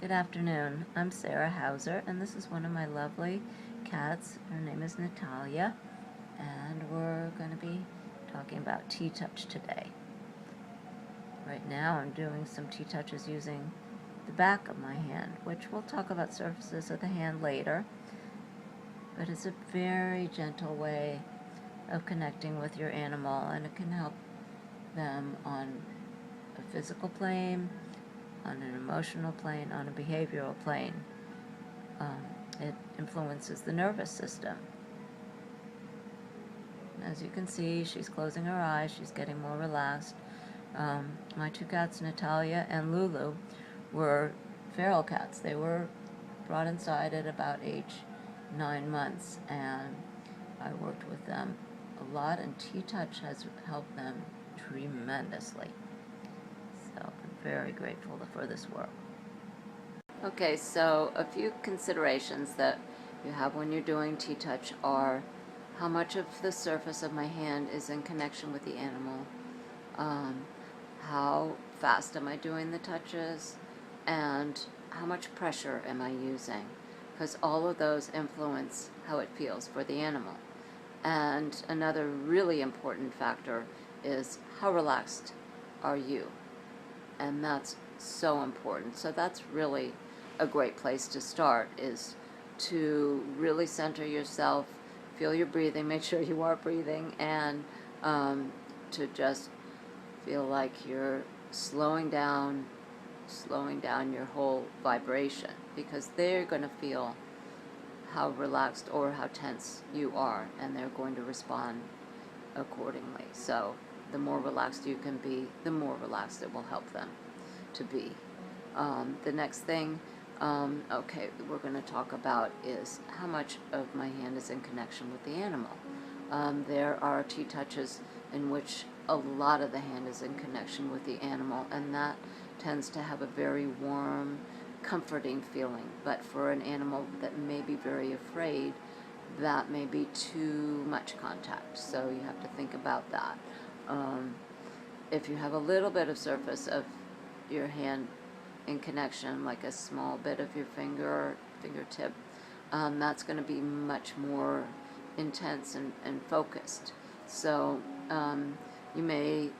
Good afternoon. I'm Sarah Hauser, and this is one of my lovely cats. Her name is Natalia, and we're going to be talking about TTouch today. Right now I'm doing some TTouches using the back of my hand, which we'll talk about surfaces of the hand later, but it's a very gentle way of connecting with your animal, and it can help them on a physical plane, on an emotional plane, on a behavioral plane. It influences the nervous system. As you can see, she's closing her eyes, she's getting more relaxed. My two cats, Natalia and Lulu, were feral cats. They were brought inside at about age 9 months, and I worked with them a lot, and TTouch has helped them tremendously. So I'm very grateful for this work. Okay, so a few considerations that you have when you're doing TTouch are how much of the surface of my hand is in connection with the animal, how fast am I doing the touches, and how much pressure am I using, because all of those influence how it feels for the animal. And another really important factor is how relaxed are you, and that's so important. So that's really a great place to start, is to really center yourself, feel your breathing, make sure you are breathing, and to just feel like you're slowing down your whole vibration, because they're going to feel how relaxed or how tense you are, and they're going to respond accordingly. So the more relaxed you can be, the more relaxed it will help them to be. The next thing, okay, we're going to talk about is how much of my hand is in connection with the animal. There are TTouches in which a lot of the hand is in connection with the animal, and that tends to have a very warm, comforting feeling. But for an animal that may be very afraid, that may be too much contact, so you have to think about that. If you have a little bit of surface of your hand in connection, like a small bit of your fingertip, that's going to be much more intense and focused. So you may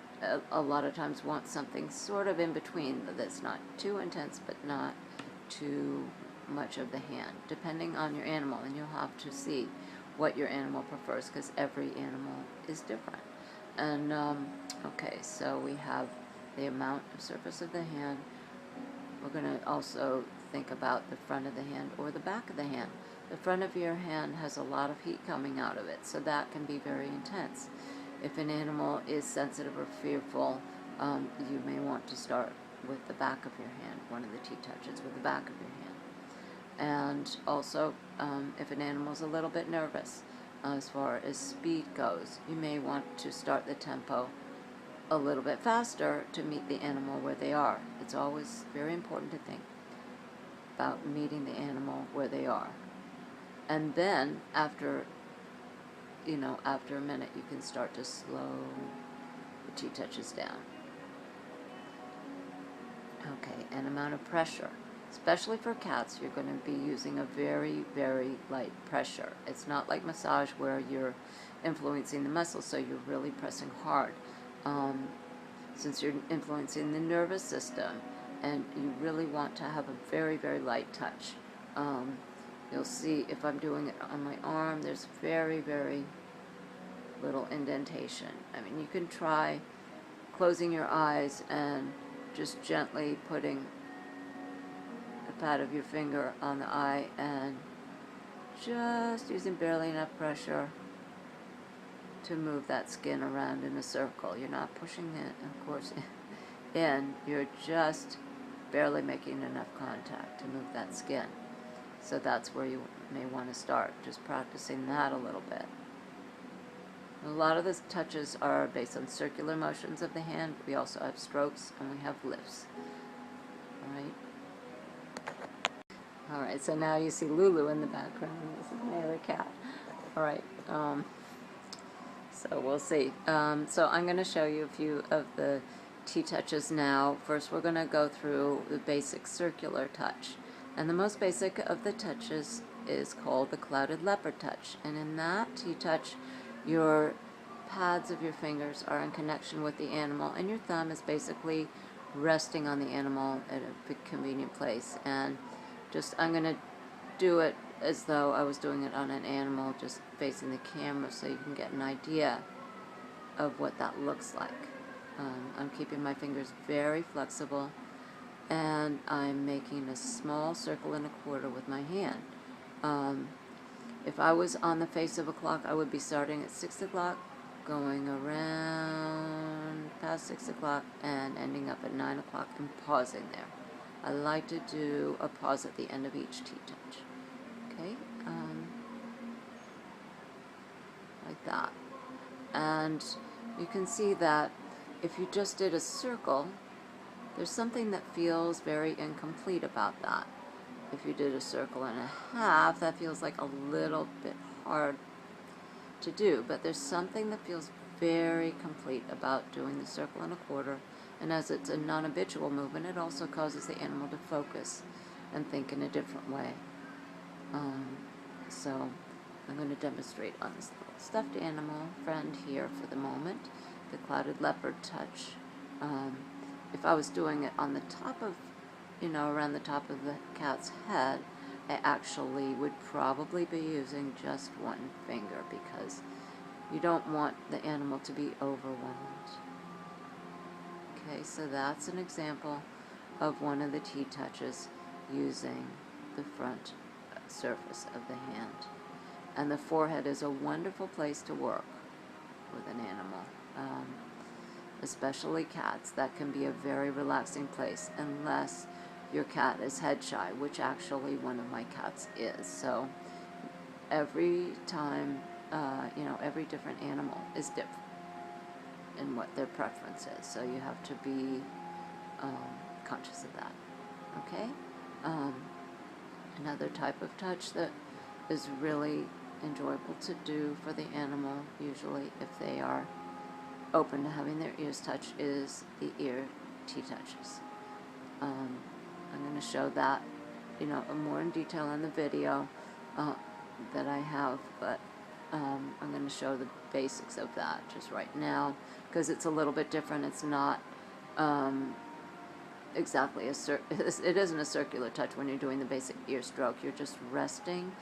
a lot of times want something sort of in between, that's not too intense but not too much of the hand, depending on your animal, and you'll have to see what your animal prefers, because every animal is different. And okay, so we have the amount of surface of the hand. We're going to also think about the front of the hand or the back of the hand. The front of your hand has a lot of heat coming out of it, so that can be very intense. If an animal is sensitive or fearful, you may want to start with the back of your hand, one of the TTouches with the back of your hand. And also, if an animal's a little bit nervous, as far as speed goes, you may want to start the tempo a little bit faster to meet the animal where they are. It's always very important to think about meeting the animal where they are. And then after a minute, you can start to slow the TTouches down. Okay, and amount of pressure. Especially for cats, you're going to be using a very, very light pressure. It's not like massage where you're influencing the muscles, so you're really pressing hard. Since you're influencing the nervous system, and you really want to have a very, very light touch. You'll see if I'm doing it on my arm, there's very, very little indentation. I mean, you can try closing your eyes and just gently putting the pad of your finger on the eye and just using barely enough pressure to move that skin around in a circle. You're not pushing it, of course, in. You're just barely making enough contact to move that skin. So that's where you may want to start, just practicing that a little bit. A lot of the touches are based on circular motions of the hand. We also have strokes, and we have lifts. All right, so now you see Lulu in the background. This is my other cat. All right, so we'll see. So I'm going to show you a few of the T-touches now. First we're going to go through the basic circular touch. And the most basic of the touches is called the clouded leopard touch. And in that T-touch, your pads of your fingers are in connection with the animal, and your thumb is basically resting on the animal at a big convenient place. And I'm going to do it as though I was doing it on an animal, just facing the camera so you can get an idea of what that looks like. I'm keeping my fingers very flexible, and I'm making a small circle and a quarter with my hand. If I was on the face of a clock, I would be starting at 6 o'clock, going around past 6 o'clock, and ending up at 9 o'clock and pausing there. I like to do a pause at the end of each T-touch. Okay, like that. And you can see that if you just did a circle, there's something that feels very incomplete about that. If you did a circle and a half, that feels like a little bit hard to do, but there's something that feels very complete about doing the circle and a quarter. And as it's a non-habitual movement, it also causes the animal to focus and think in a different way. So I'm going to demonstrate on this little stuffed animal friend here for the moment, the clouded leopard touch. If I was doing it on the top of, around the top of the cat's head, I actually would probably be using just one finger, because you don't want the animal to be overwhelmed. Okay, so that's an example of one of the T-touches using the front surface of the hand. And the forehead is a wonderful place to work with an animal, especially cats. That can be a very relaxing place, unless your cat is head shy, which actually one of my cats is. So every time, every different animal is different in what their preference is. So you have to be conscious of that. Okay? Another type of touch that is really enjoyable to do for the animal, usually if they are open to having their ears touched, is the ear T-touches. I'm going to show that, more in detail in the video that I have, but I'm going to show the basics of that just right now, because it's a little bit different. It's not exactly it isn't a circular touch when you're doing the basic ear stroke. You're just resting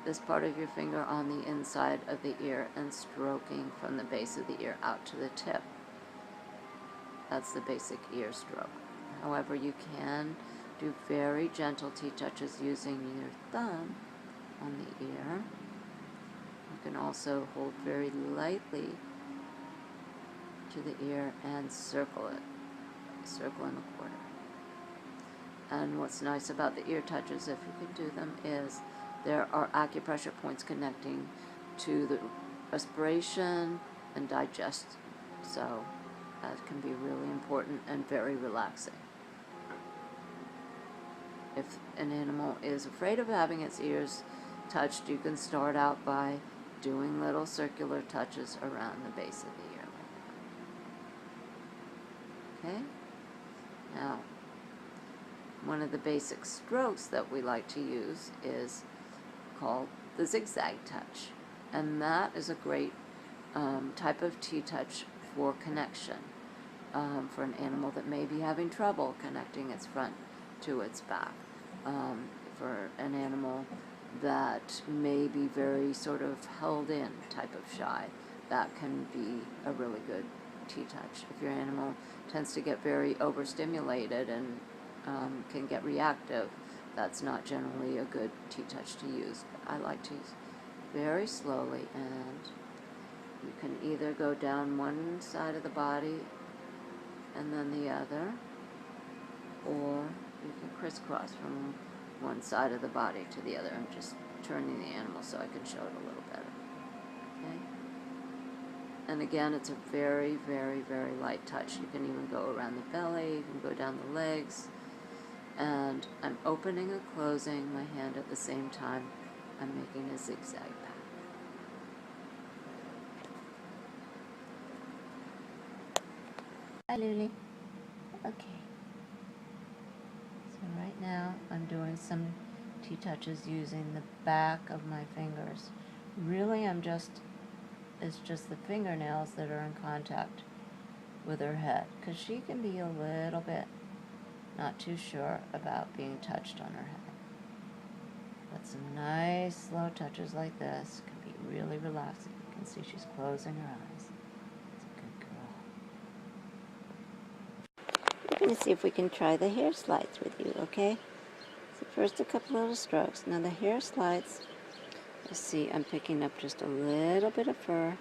this part of your finger on the inside of the ear and stroking from the base of the ear out to the tip. That's the basic ear stroke. However, you can do very gentle T-touches using your thumb on the ear. You can also hold very lightly to the ear and circle it. Circle and a quarter. And what's nice about the ear touches, if you can do them, is there are acupressure points connecting to the respiration and digestion. So that can be really important and very relaxing. If an animal is afraid of having its ears touched, you can start out by doing little circular touches around the base of the ear. Okay? Now, one of the basic strokes that we like to use is called the zigzag touch. And that is a great type of T-touch for connection, for an animal that may be having trouble connecting its front to its back. For an animal that may be very sort of held in type of shy, that can be a really good T-touch. If your animal tends to get very overstimulated and can get reactive, that's not generally a good T-touch to use. But I like to use very slowly, and you can either go down one side of the body and then the other, or you can crisscross from one side of the body to the other. I'm just turning the animal so I can show it a little better. Okay? And again, it's a very, very, very light touch. You can even go around the belly, you can go down the legs. And I'm opening and closing my hand at the same time. I'm making a zigzag pattern. Hi, Lulu. Okay. So right now I'm doing some TTouches using the back of my fingers. Really, it's just the fingernails that are in contact with her head, because she can be a little bit not too sure about being touched on her head. But some nice slow touches like this can be really relaxing. You can see she's closing her eyes. It's a good girl. We're going to see if we can try the hair slides with you, okay? So first a couple little strokes. Now the hair slides, you see I'm picking up just a little bit of fur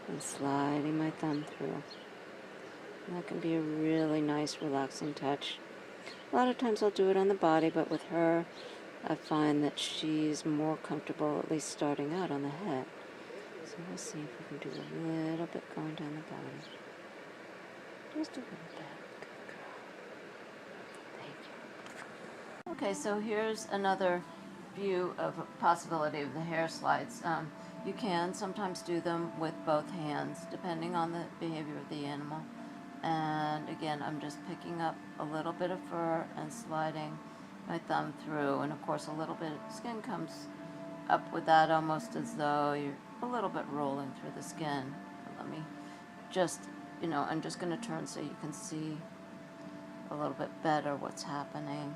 and sliding my thumb through. And that can be a really nice relaxing touch. A lot of times I'll do it on the body, but with her I find that she's more comfortable at least starting out on the head. So we'll see if we can do a little bit going down the body. Just a little bit. Good girl. Thank you. Okay, so here's another view of a possibility of the hair slides. You can sometimes do them with both hands, depending on the behavior of the animal. And again, I'm just picking up a little bit of fur and sliding my thumb through, and of course a little bit of skin comes up with that, almost as though you're a little bit rolling through the skin. Let me just, I'm just going to turn so you can see a little bit better what's happening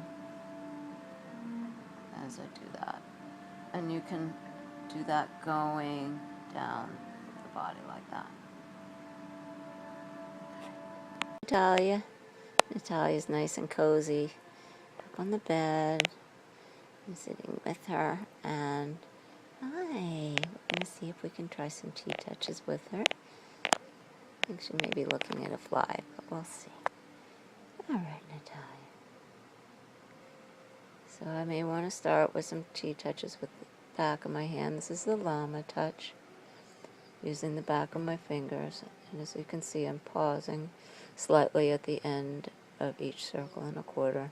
as I do that. And you can do that going down the body like that. Natalia's nice and cozy up on the bed. I'm sitting with her, and hi, we're going to see if we can try some TTouches with her. I think she may be looking at a fly, but we'll see. Alright, Natalia. So I may want to start with some TTouches with the back of my hand. This is the llama touch, using the back of my fingers. And as you can see, I'm pausing slightly at the end of each circle and a quarter,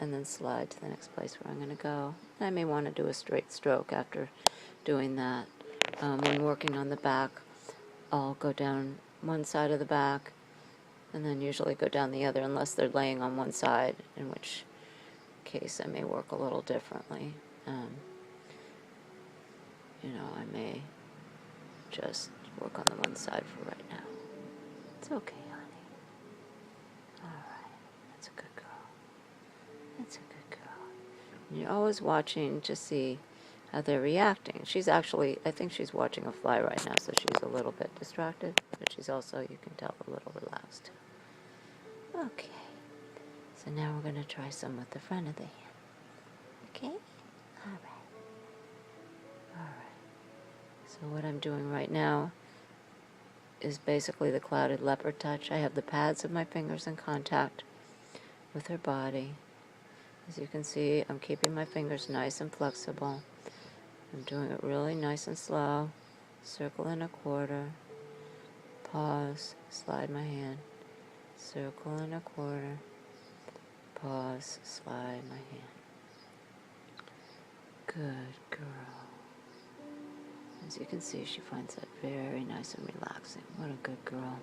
and then slide to the next place where I'm going to go. I may want to do a straight stroke after doing that. When working on the back, I'll go down one side of the back and then usually go down the other, unless they're laying on one side, in which case I may work a little differently. I may just work on the one side for right now. It's okay, honey. Alright, that's a good girl. That's a good girl. And you're always watching to see how they're reacting. She's actually, I think she's watching a fly right now, so she's a little bit distracted, but she's also, you can tell, a little relaxed. Okay, so now we're going to try some with the front of the hand. Okay? Alright. Alright. So what I'm doing right now is basically the clouded leopard touch. I have the pads of my fingers in contact with her body. As you can see, I'm keeping my fingers nice and flexible. I'm doing it really nice and slow. Circle and a quarter. Pause. Slide my hand. Circle and a quarter. Pause. Slide my hand. Good girl. As you can see, she finds that very nice and relaxing. What a good girl.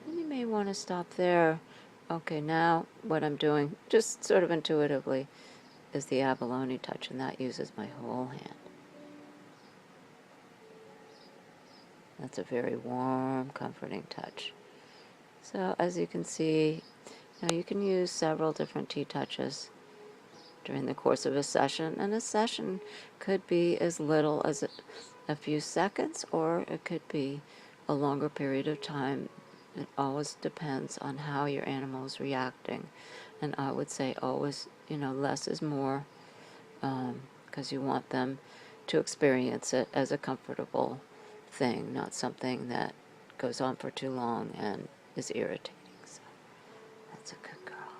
And you may want to stop there. Okay, now what I'm doing, just sort of intuitively, is the abalone touch, and that uses my whole hand. That's a very warm, comforting touch. So as you can see, now you can use several different TTouches during the course of a session, and a session could be as little as a few seconds, or it could be a longer period of time. It always depends on how your animal is reacting, and I would say always, less is more, because you want them to experience it as a comfortable thing, not something that goes on for too long and is irritating. So that's a good girl.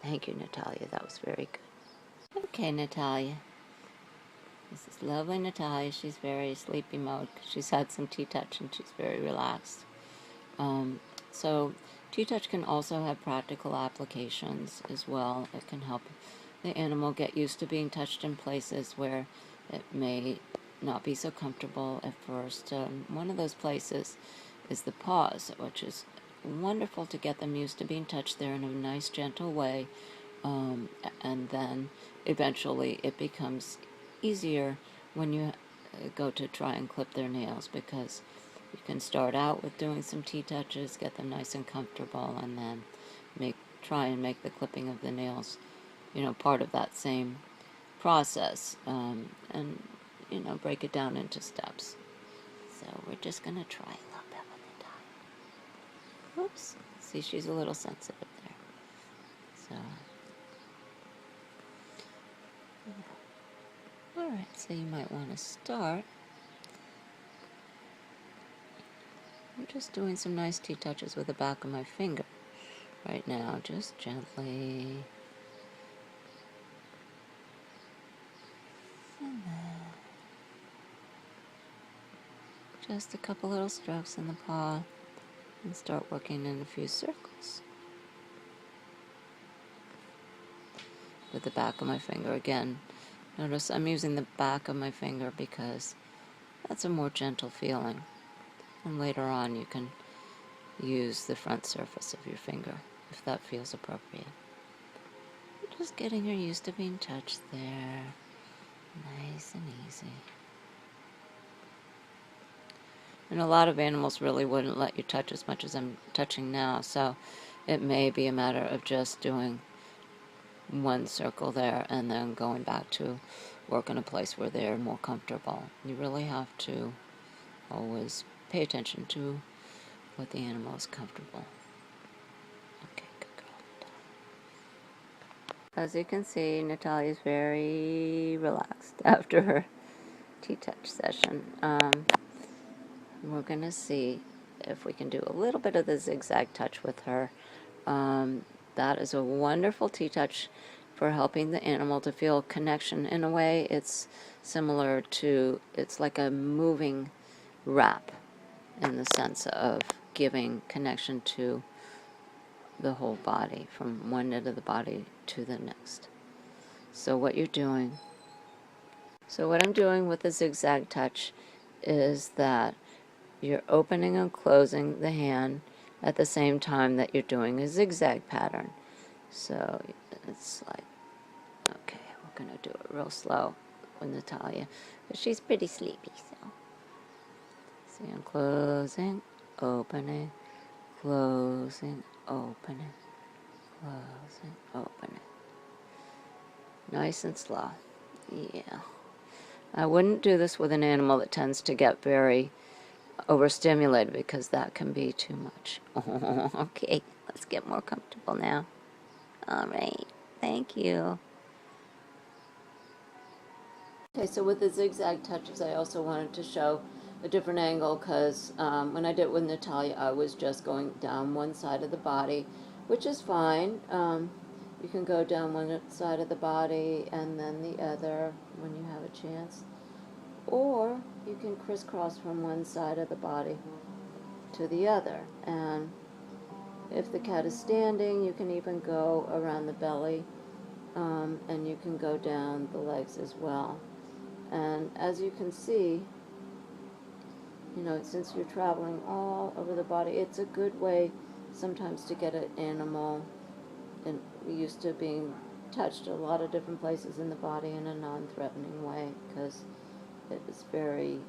Thank you, Natalia. That was very good. Okay, Natalia. This is lovely Natalia. She's very sleepy mode because she's had some TTouch and she's very relaxed. So TTouch can also have practical applications as well. It can help the animal get used to being touched in places where it may not be so comfortable at first. One of those places is the paws, which is wonderful to get them used to being touched there in a nice, gentle way, and then eventually it becomes easier when you go to try and clip their nails, because you can start out with doing some TTouches, get them nice and comfortable, and then try and make the clipping of the nails, part of that same process, and break it down into steps. So we're just going to try a little bit with the tie. Whoops. See, she's a little sensitive there. So, yeah. Alright, so you might want to start. I'm just doing some nice TTouches with the back of my finger right now, just gently. And then just a couple little strokes in the paw, and start working in a few circles with the back of my finger. Again, notice I'm using the back of my finger because that's a more gentle feeling. And later on you can use the front surface of your finger if that feels appropriate. Just getting her used to being touched there. Nice and easy. And a lot of animals really wouldn't let you touch as much as I'm touching now, so it may be a matter of just doing one circle there and then going back to work in a place where they're more comfortable. You really have to always pay attention to what the animal is comfortable. Okay, good girl. As you can see, Natalia is very relaxed after her TTouch session. We're going to see if we can do a little bit of the zigzag touch with her. That is a wonderful TTouch for helping the animal to feel connection. In a way, it's similar to, it's like a moving wrap in the sense of giving connection to the whole body, from one end of the body to the next. So what I'm doing with the zigzag touch is that you're opening and closing the hand at the same time that you're doing a zigzag pattern. So it's like, okay, we're going to do it real slow with Natalia, but she's pretty sleepy, so. See, I'm closing, opening, closing, opening, closing, opening. Nice and slow. Yeah. I wouldn't do this with an animal that tends to get very overstimulated, because that can be too much. Okay, let's get more comfortable now. All right, thank you. Okay, so with the zigzag touches, I also wanted to show a different angle, because when I did it with Natalia, I was just going down one side of the body, which is fine. You can go down one side of the body and then the other when you have a chance. Or you can crisscross from one side of the body to the other. And if the cat is standing, you can even go around the belly, and you can go down the legs as well. And as you can see, since you're traveling all over the body, it's a good way sometimes to get an animal used to being touched a lot of different places in the body in a non-threatening way, because it is very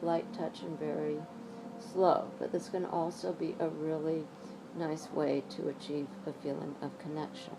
light touch and very slow. But this can also be a really nice way to achieve a feeling of connection.